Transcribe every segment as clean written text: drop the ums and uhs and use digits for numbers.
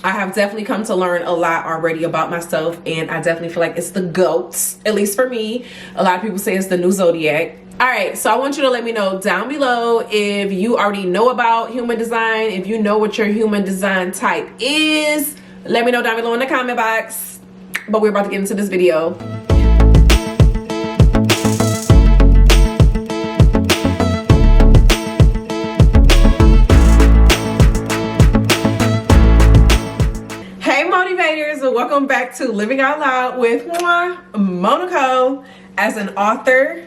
I have definitely come to learn a lot already about myself, and I definitely feel like it's the GOAT, at least for me. A lot of people say it's the new zodiac. All right, so I want you to let me know down below if you already know about human design, if you know what your human design type is. Let me know down below in the comment box. But we're about to get into this video. Welcome back to Living Out Loud with Monaco. As an author,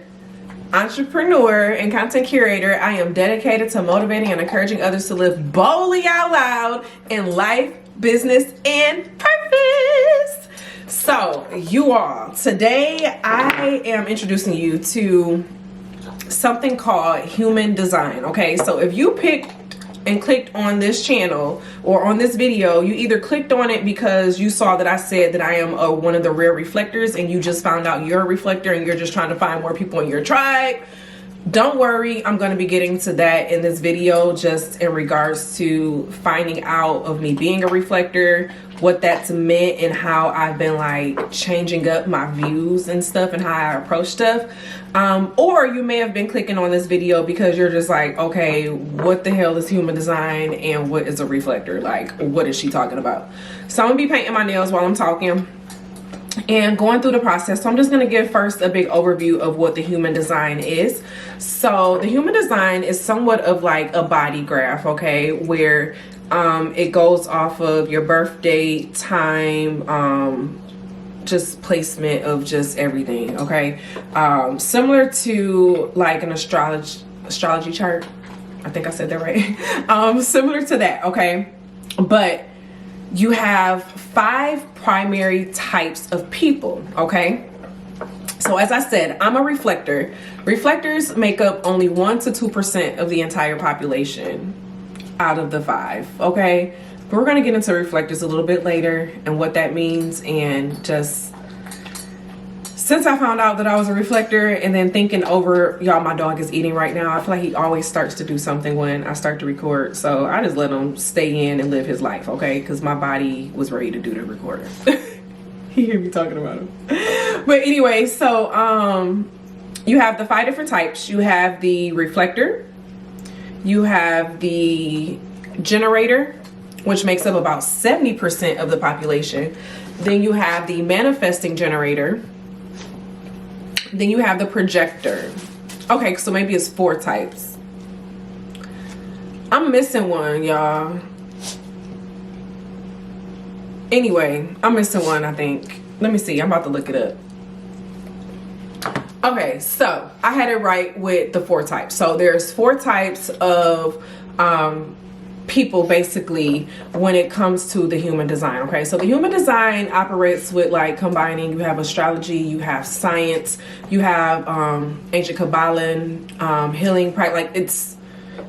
entrepreneur, and content curator, I am dedicated to motivating and encouraging others to live boldly out loud in life, business, and purpose. So, you all, today I am introducing you to something called Human Design. Okay, so if you picked and clicked on this channel or on this video, you either clicked on it because you saw that I said that I am one of the rare reflectors, and you just found out you're a reflector and you're just trying to find more people in your tribe. Don't worry, I'm going to be getting to that in this video, just in regards to finding out of me being a reflector, what that's meant, and how I've been like changing up my views and stuff and how I approach stuff. Or you may have been clicking on this video because you're just like, okay, what the hell is human design and what is a reflector? Like, what is she talking about? So I'm gonna be painting my nails while I'm talking and going through the process. So I'm just going to give first a big overview of what the human design is. So the human design is somewhat of like a body graph, okay, where it goes off of your birth date, time, just placement of just everything, okay, similar to like an astrology chart. I think I said that right. Similar to that, okay, but you have 5 primary types of people, okay? So as I said, I'm a reflector. Reflectors make up only 1 to 2% of the entire population out of the 5, okay? But we're gonna get into reflectors a little bit later and what that means, and just since I found out that I was a reflector and then thinking over, y'all, my dog is eating right now. I feel like he always starts to do something when I start to record. So I just let him stay in and live his life, okay? Because my body was ready to do the recording. You hear me talking about him. But anyway, so you have the 5 different types. You have the reflector. You have the generator, which makes up about 70% of the population. Then you have the manifesting generator. Then you have the projector. Okay, so maybe it's 4 types. I'm missing one, y'all. Anyway, I'm missing one, I think. Let me see, I'm about to look it up. Okay, so I had it right with the 4 types. So there's 4 types of people basically when it comes to the human design. Okay, so the human design operates with like combining, you have astrology, you have science, you have ancient Kabbalah, healing practice. Like it's,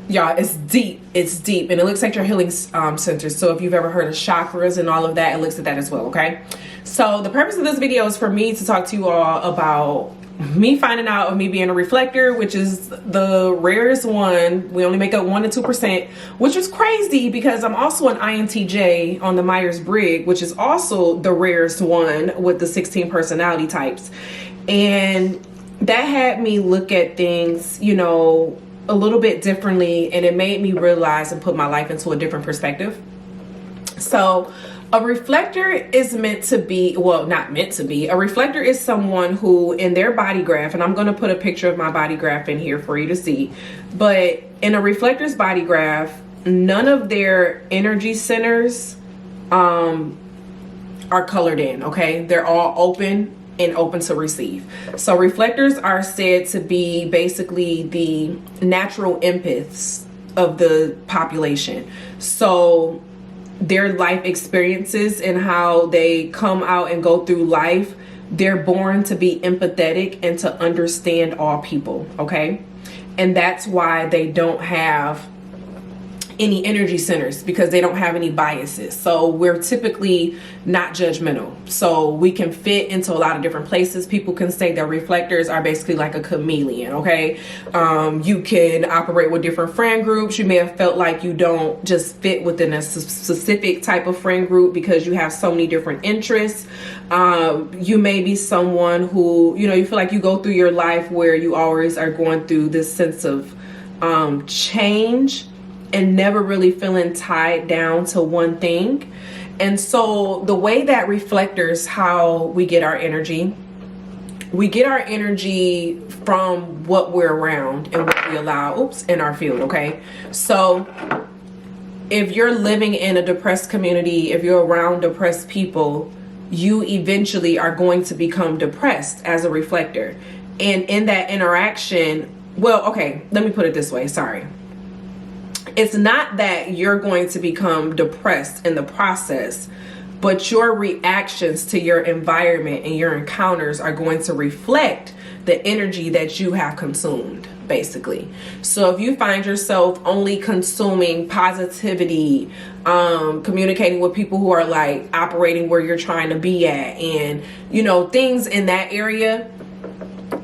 y'all, it's deep, and it looks like your healing centers. So if you've ever heard of chakras and all of that, it looks at that as well. Okay, so the purpose of this video is for me to talk to you all about me finding out of me being a reflector, which is the rarest one. We only make up 1 to 2%, which is crazy because I'm also an INTJ on the Myers-Briggs, which is also the rarest one with the 16 personality types. And that had me look at things, you know, a little bit differently, and it made me realize and put my life into a different perspective. So a reflector is meant to be, well, not meant to be. A reflector is someone who in their body graph, and I'm going to put a picture of my body graph in here for you to see, but in a reflector's body graph, none of their energy centers are colored in, okay? They're all open and open to receive. So reflectors are said to be basically the natural empaths of the population. So their life experiences and how they come out and go through life, they're born to be empathetic and to understand all people, okay? And that's why they don't have, any energy centers because they don't have any biases. So we're typically not judgmental. So we can fit into a lot of different places. People can say that reflectors are basically like a chameleon, okay? You can operate with different friend groups. You may have felt like you don't just fit within a specific type of friend group because you have so many different interests. You may be someone who, you know, you feel like you go through your life where you always are going through this sense of change and never really feeling tied down to one thing. And so the way that reflectors, how we get our energy from what we're around and what we allow, in our field, okay? So if you're living in a depressed community, if you're around depressed people, you eventually are going to become depressed as a reflector. And in that interaction, well, okay, let me put it this way, sorry. It's not that you're going to become depressed in the process, but your reactions to your environment and your encounters are going to reflect the energy that you have consumed, basically. So if you find yourself only consuming positivity, communicating with people who are like operating where you're trying to be at, and, you know, things in that area,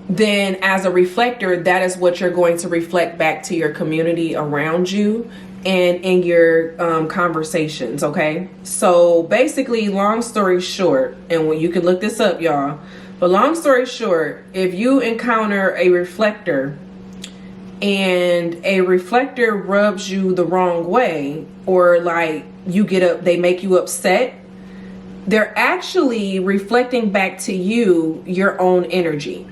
then as a reflector, that is what you're going to reflect back to your community around you and in your conversations, okay? So basically, long story short, and when you can look this up, y'all, but long story short, if you encounter a reflector and a reflector rubs you the wrong way, or like you get up, they make you upset, they're actually reflecting back to you your own energy.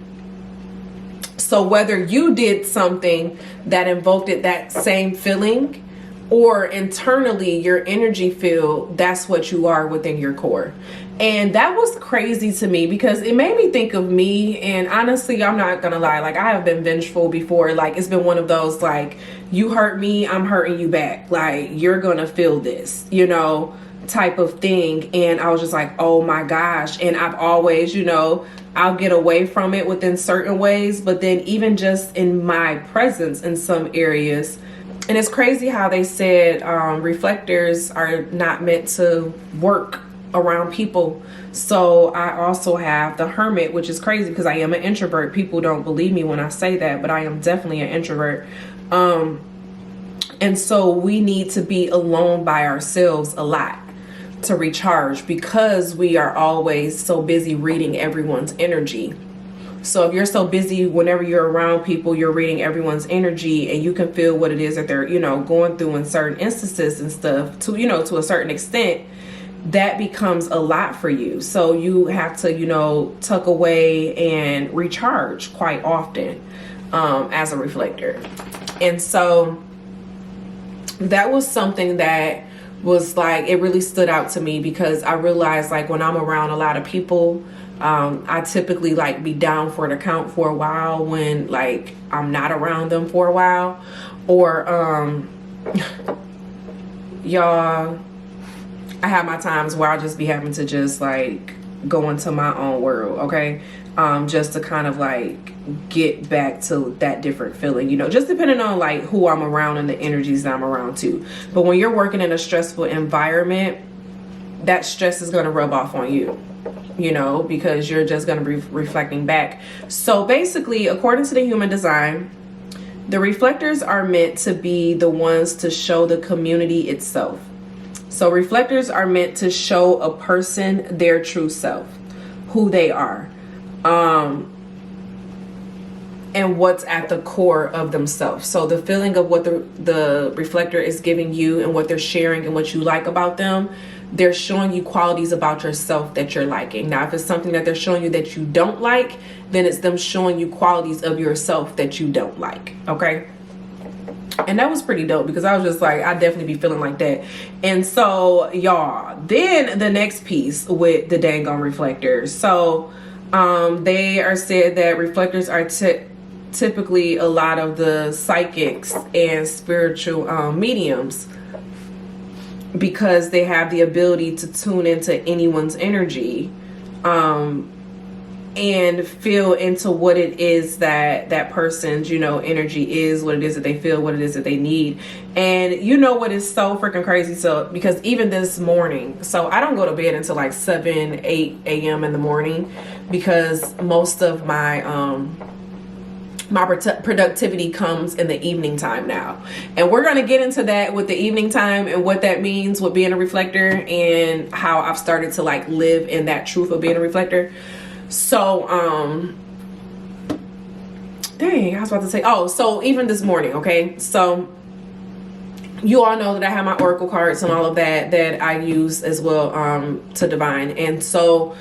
So whether you did something that invoked that same feeling, or internally your energy field, that's what you are within your core. And that was crazy to me because it made me think of me. And honestly, I'm not gonna lie, like I have been vengeful before. Like it's been one of those, like, you hurt me, I'm hurting you back. Like you're gonna feel this, you know, type of thing. And I was just like, oh my gosh. And I've always, you know, I'll get away from it within certain ways, but then even just in my presence in some areas. And it's crazy how they said reflectors are not meant to work around people. So I also have the hermit, which is crazy because I am an introvert. People don't believe me when I say that, but I am definitely an introvert. And so we need to be alone by ourselves a lot to recharge because we are always so busy reading everyone's energy. So if you're so busy, whenever you're around people, you're reading everyone's energy and you can feel what it is that they're, you know, going through in certain instances and stuff to, you know, to a certain extent, that becomes a lot for you. So you have to, you know, tuck away and recharge quite often as a reflector. And so that was something that was like, it really stood out to me because I realized like when I'm around a lot of people, I typically like be down for the count for a while when like I'm not around them for a while, or y'all, I have my times where I'll just be having to just like go into my own world, okay? Just to kind of like get back to that different feeling, you know, just depending on like who I'm around and the energies that I'm around too. But when you're working in a stressful environment, that stress is going to rub off on you, you know, because you're just going to be reflecting back. So basically, according to the Human Design, the reflectors are meant to be the ones to show the community itself. So reflectors are meant to show a person their true self, who they are, and what's at the core of themselves. So the feeling of what the reflector is giving you and what they're sharing and what you like about them, they're showing you qualities about yourself that you're liking. Now, if it's something that they're showing you that you don't like, then it's them showing you qualities of yourself that you don't like, okay? And that was pretty dope because I was just like, I definitely be feeling like that. And so, y'all, then the next piece with the dang on reflectors. So they are said that reflectors are typically a lot of the psychics and spiritual mediums, because they have the ability to tune into anyone's energy and feel into what it is that that person's, you know, energy is, what it is that they feel, what it is that they need. And you know what is so freaking crazy? So, because even this morning, so I don't go to bed until like 7, 8 a.m. in the morning, because most of my, my productivity comes in the evening time now. And we're going to get into that with the evening time and what that means with being a reflector, and how I've started to like live in that truth of being a reflector. So, dang, I was about to say, oh, so even this morning, okay, so you all know that I have my oracle cards and all of that that I use as well, to divine. And so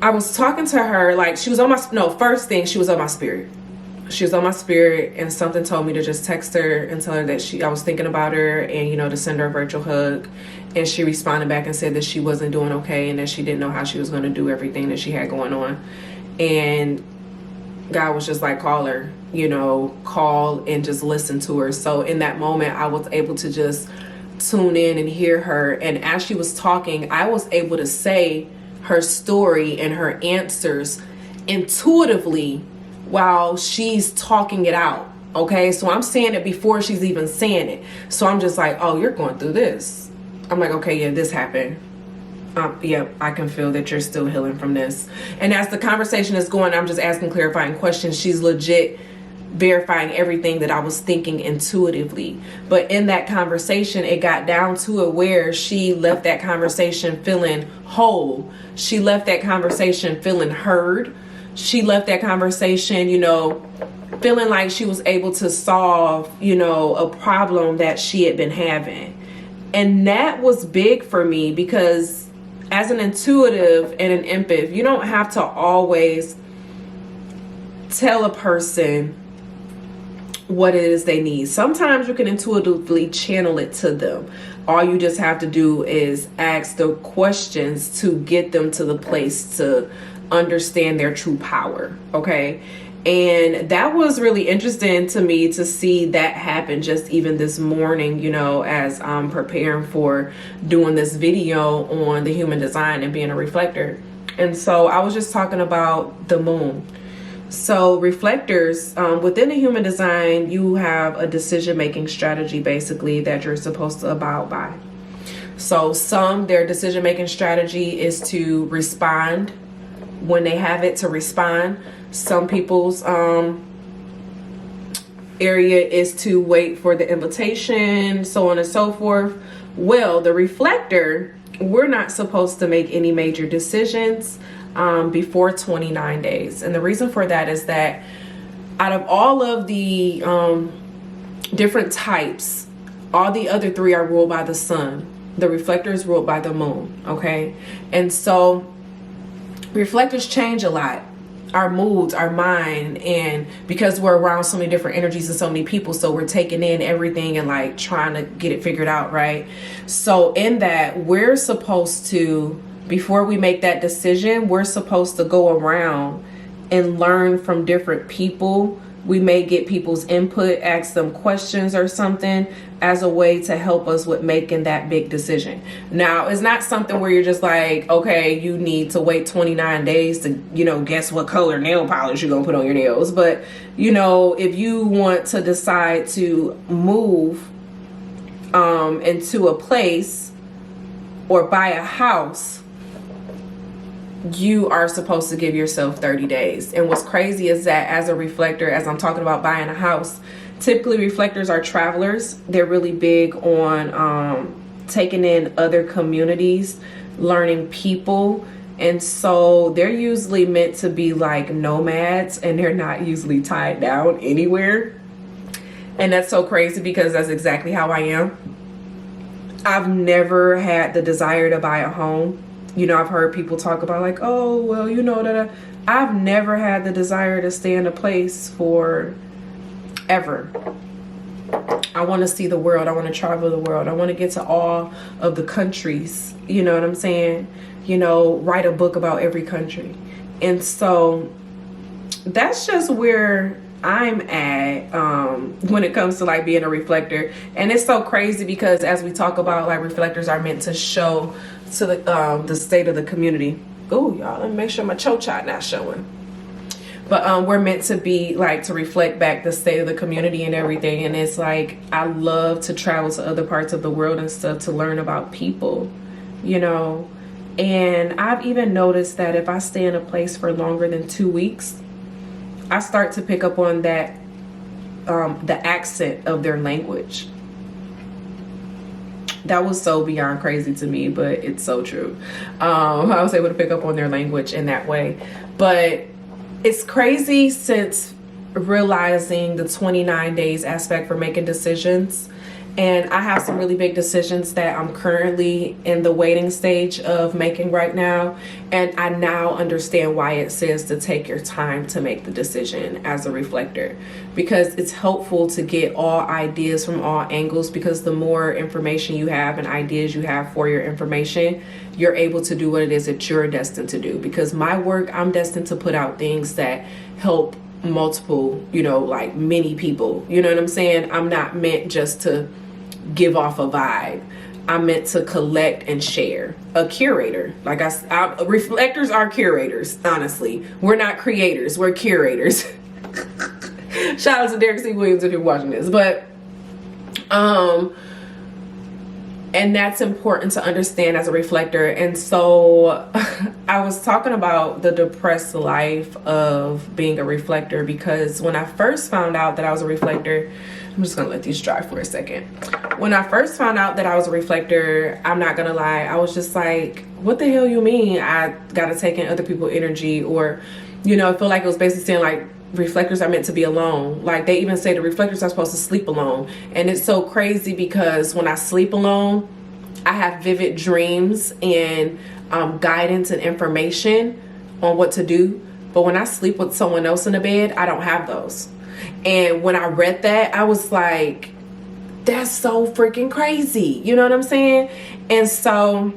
I was talking to her, like, she was on my, no, first thing, she was on my spirit. She was on my spirit, and something told me to just text her and tell her that I was thinking about her, and, you know, to send her a virtual hug. And she responded back and said that she wasn't doing okay, and that she didn't know how she was going to do everything that she had going on. And God was just like, call her, you know, call and just listen to her. So in that moment, I was able to just tune in and hear her. And as she was talking, I was able to say her story and her answers intuitively while she's talking it out. Okay, so I'm saying it before she's even saying it. So I'm just like, oh, you're going through this. I'm like, okay, yeah, this happened. Yeah, I can feel that you're still healing from this. And as the conversation is going, I'm just asking clarifying questions. She's legit verifying everything that I was thinking intuitively. But in that conversation, it got down to it where she left that conversation feeling whole. She left that conversation feeling heard. She left that conversation, you know, feeling like she was able to solve, you know, a problem that she had been having. And that was big for me, because as an intuitive and an empath, you don't have to always tell a person what it is they need. Sometimes you can intuitively channel it to them. All you just have to do is ask the questions to get them to the place to understand their true power. Okay. And that was really interesting to me to see that happen just even this morning, you know, as I'm preparing for doing this video on the human design and being a reflector. And so I was just talking about the moon. So reflectors, within the human design, you have a decision-making strategy basically that you're supposed to abide by. So their decision-making strategy is to respond when they have it to respond. Some people's area is to wait for the invitation, so on and so forth. Well, the reflector, we're not supposed to make any major decisions before 29 days. And the reason for that is that out of all of the different types, all the other three are ruled by the sun. The reflector is ruled by the moon, okay? And so reflectors change a lot. Our moods, our mind, and because we're around so many different energies and so many people, so we're taking in everything and like trying to get it figured out, right? So in that, we're supposed to, before we make that decision, we're supposed to go around and learn from different people. We may get people's input, ask them questions or something as a way to help us with making that big decision. Now, it's not something where you're just like, okay, you need to wait 29 days to, you know, guess what color nail polish you're going to put on your nails. But, you know, if you want to decide to move into a place or buy a house, you are supposed to give yourself 30 days. And what's crazy is that as a reflector, as I'm talking about buying a house, typically reflectors are travelers. They're really big on taking in other communities, learning people. And so they're usually meant to be like nomads, and they're not usually tied down anywhere. And that's so crazy because that's exactly how I am. I've never had the desire to buy a home. You know, I've heard people talk about like, oh, well, you know, that I've never had the desire to stay in a place for ever. I want to see the world. I want to travel the world. I want to get to all of the countries. You know what I'm saying? You know, write a book about every country. And so that's just where I'm at when it comes to like being a reflector. And it's so crazy because as we talk about like reflectors are meant to show to the state of the community Oh, y'all, let me make sure my chocha not showing. But we're meant to be like to reflect back the state of the community and everything. And it's like I love to travel to other parts of the world and stuff to learn about people, you know. And I've even noticed that if I stay in a place for longer than 2 weeks, I start to pick up on that the accent of their language. That was so beyond crazy to me, but it's so true. I was able to pick up on their language in that way. But it's crazy since realizing the 29 days aspect for making decisions. And I have some really big decisions that I'm currently in the waiting stage of making right now. And I now understand why it says to take your time to make the decision as a reflector, because it's helpful to get all ideas from all angles, because the more information you have and ideas you have for your information, you're able to do what it is that you're destined to do. Because my work, I'm destined to put out things that help multiple, you know, like many people, you know what I'm saying? I'm not meant just to give off a vibe. I'm meant to collect and share. A curator, like reflectors are curators. Honestly, we're not creators, we're curators. Shout out to Derek C. Williams if you're watching this. But and that's important to understand as a reflector. And so I was talking about the depressed life of being a reflector, because when I first found out that I was a reflector, I'm just gonna let these dry for a second. When I first found out that I was a reflector, I'm not gonna lie, I was just like, what the hell you mean I gotta take in other people's energy? Or, you know, I feel like it was basically saying like, reflectors are meant to be alone. Like they even say the reflectors are supposed to sleep alone. And it's so crazy because when I sleep alone, I have vivid dreams and guidance and information on what to do. But when I sleep with someone else in the bed, I don't have those. And when I read that, I was like, that's so freaking crazy. You know what I'm saying? And so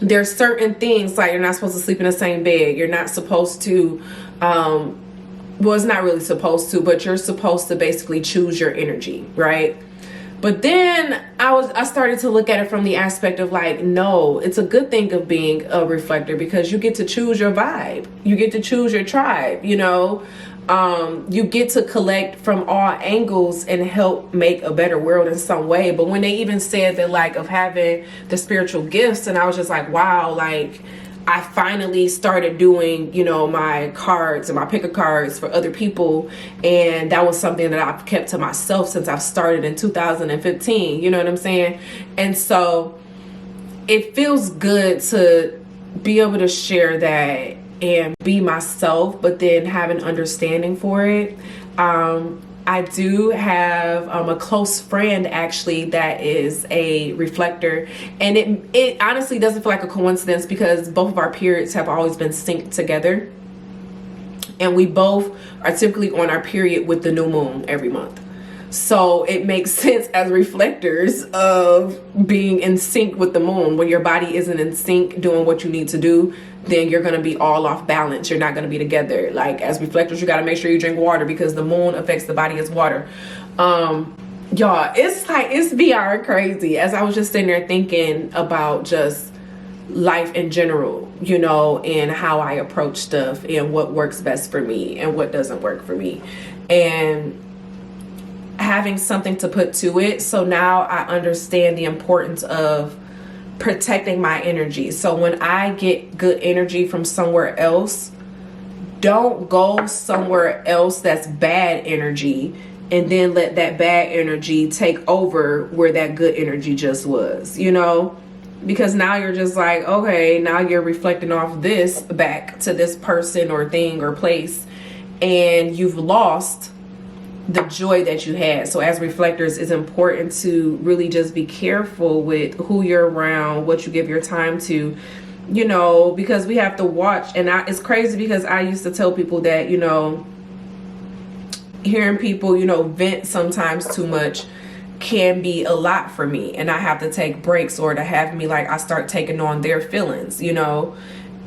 there's certain things like you're not supposed to sleep in the same bed. You're not supposed to, well, it's not really supposed to, but you're supposed to basically choose your energy, right? But then I started to look at it from the aspect of like, no, it's a good thing of being a reflector, because you get to choose your vibe. You get to choose your tribe, you know. You get to collect from all angles and help make a better world in some way. But when they even said that, like, of having the spiritual gifts, and I was just like, wow, like I finally started doing, you know, my cards and my pick of cards for other people. And that was something that I've kept to myself since I've started in 2015. You know what I'm saying? And so it feels good to be able to share that and be myself, but then have an understanding for it. I do have a close friend actually that is a reflector, and it honestly doesn't feel like a coincidence, because both of our periods have always been synced together, and we both are typically on our period with the new moon every month. So it makes sense as reflectors of being in sync with the moon. When your body isn't in sync doing what you need to do, then you're going to be all off balance. You're not going to be together. Like as reflectors, you got to make sure you drink water, because the moon affects the body as water. Y'all, it's like, it's beyond crazy. As I was just sitting there thinking about just life in general, you know, and how I approach stuff and what works best for me and what doesn't work for me, and having something to put to it. So now I understand the importance of protecting my energy. So when I get good energy from somewhere else, don't go somewhere else that's bad energy and then let that bad energy take over where that good energy just was, you know? Because now you're just like, okay, now you're reflecting off this back to this person or thing or place, and you've lost the joy that you had. So as reflectors, it's important to really just be careful with who you're around, what you give your time to, you know, because we have to watch. And it's crazy because I used to tell people that, you know, hearing people, you know, vent sometimes too much can be a lot for me, and I have to take breaks, or to have me like I start taking on their feelings, you know,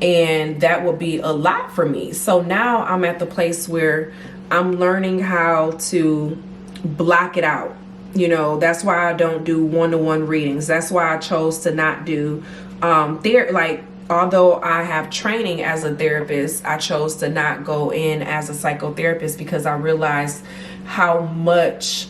and that will be a lot for me. So now I'm at the place where I'm learning how to block it out. You know, that's why I don't do one-to-one readings. That's why I chose to not do although I have training as a therapist, I chose to not go in as a psychotherapist because I realized how much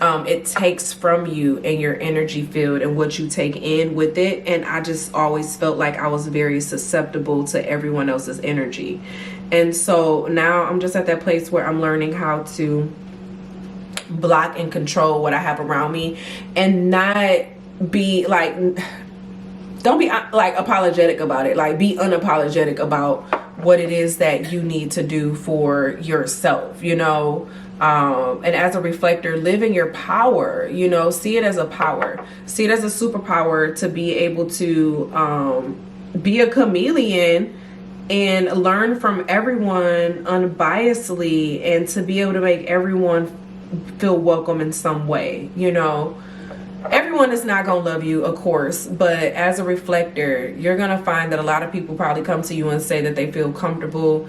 it takes from you and your energy field and what you take in with it. And I just always felt like I was very susceptible to everyone else's energy. And so now I'm just at that place where I'm learning how to block and control what I have around me and not be like, don't be like apologetic about it. Like, be unapologetic about what it is that you need to do for yourself, you know. And as a reflector, live in your power, you know, see it as a power, see it as a superpower to be able to be a chameleon and learn from everyone unbiasedly, and to be able to make everyone feel welcome in some way, you know. Everyone is not gonna love you, of course, but as a reflector, you're gonna find that a lot of people probably come to you and say that they feel comfortable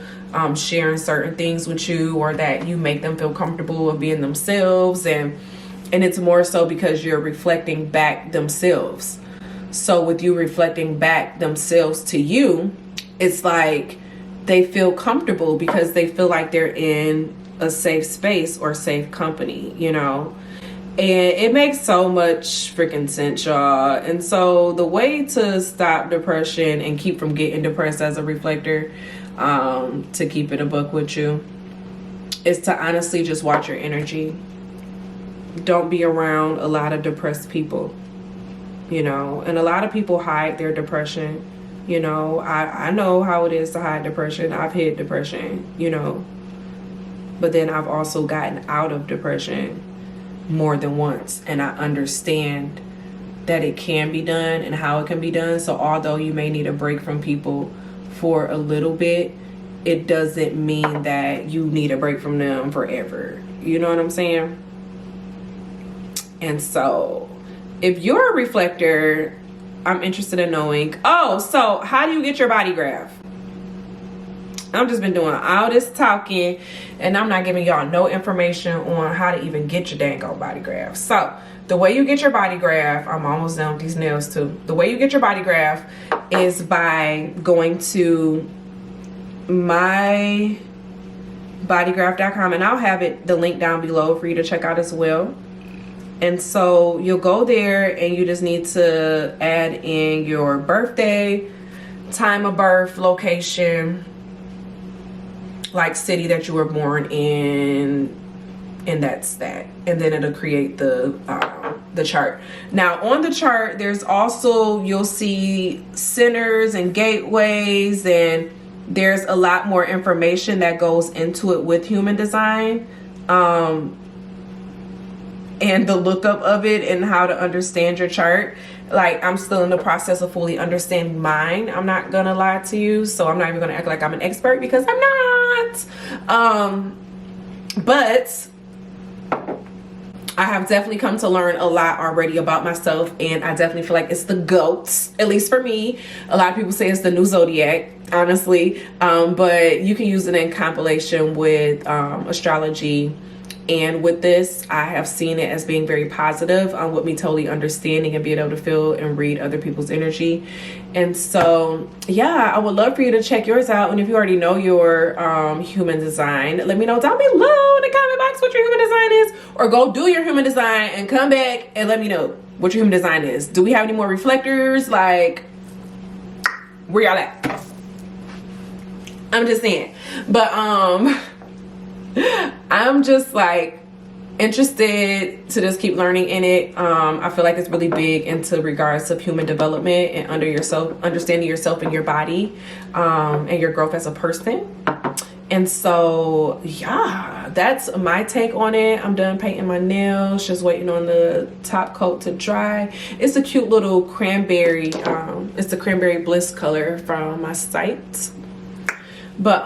sharing certain things with you, or that you make them feel comfortable of being themselves, and it's more so because you're reflecting back themselves. So with you reflecting back themselves to you, it's like they feel comfortable because they feel like they're in a safe space or safe company, you know. And it makes so much freaking sense, y'all. And so the way to stop depression and keep from getting depressed as a reflector, to keep it a buck with you, is to honestly just watch your energy. Don't be around a lot of depressed people, you know. And a lot of people hide their depression, you know. I know how it is to hide depression. I've hid depression, you know. But then I've also gotten out of depression more than once, and I understand that it can be done and how it can be done. So although you may need a break from people for a little bit, it doesn't mean that you need a break from them forever. You know what I'm saying? And so if you're a reflector, I'm interested in knowing, so how do you get your body graph? I've just been doing all this talking, and I'm not giving y'all no information on how to even get your dang old body graph. So the way you get your body graph, I'm almost done with these nails too. The way you get your body graph is by going to mybodygraph.com, and I'll have the link down below for you to check out as well. And so you'll go there and you just need to add in your birthday, time of birth, location, like city that you were born in, and that's that. And then it'll create the chart. Now on the chart, there's also, you'll see centers and gateways, and there's a lot more information that goes into it with Human Design, and the lookup of it and how to understand your chart. Like, I'm still in the process of fully understanding mine. I'm not gonna lie to you, so I'm not even gonna act like I'm an expert, because I'm not. But I have definitely come to learn a lot already about myself, and I definitely feel like it's the GOAT, at least for me. A lot of people say it's the new zodiac, honestly, but you can use it in compilation with astrology. And with this, I have seen it as being very positive, with me totally understanding and being able to feel and read other people's energy. And so, yeah, I would love for you to check yours out. And if you already know your human design, let me know down below in the comment box what your human design is, or go do your human design and come back and let me know what your human design is. Do we have any more reflectors? Like, where y'all at? I'm just saying. But I'm just like interested to just keep learning in it. I feel like it's really big into regards of human development and understanding yourself and your body, and your growth as a person. And so, yeah, that's my take on it. I'm done painting my nails, just waiting on the top coat to dry. It's a cute little cranberry, it's the cranberry bliss color from my site. But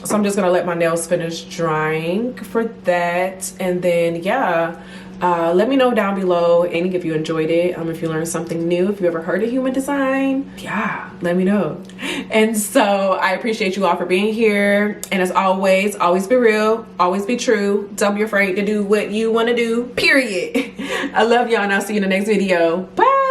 so I'm just gonna let my nails finish drying for that. And then, yeah, let me know down below, and if you enjoyed it, if you learned something new, if you ever heard of Human Design, yeah, let me know. And so I appreciate you all for being here. And as always be real, always be true. Don't be afraid to do what you want to do, period. I love y'all, and I'll see you in the next video. Bye.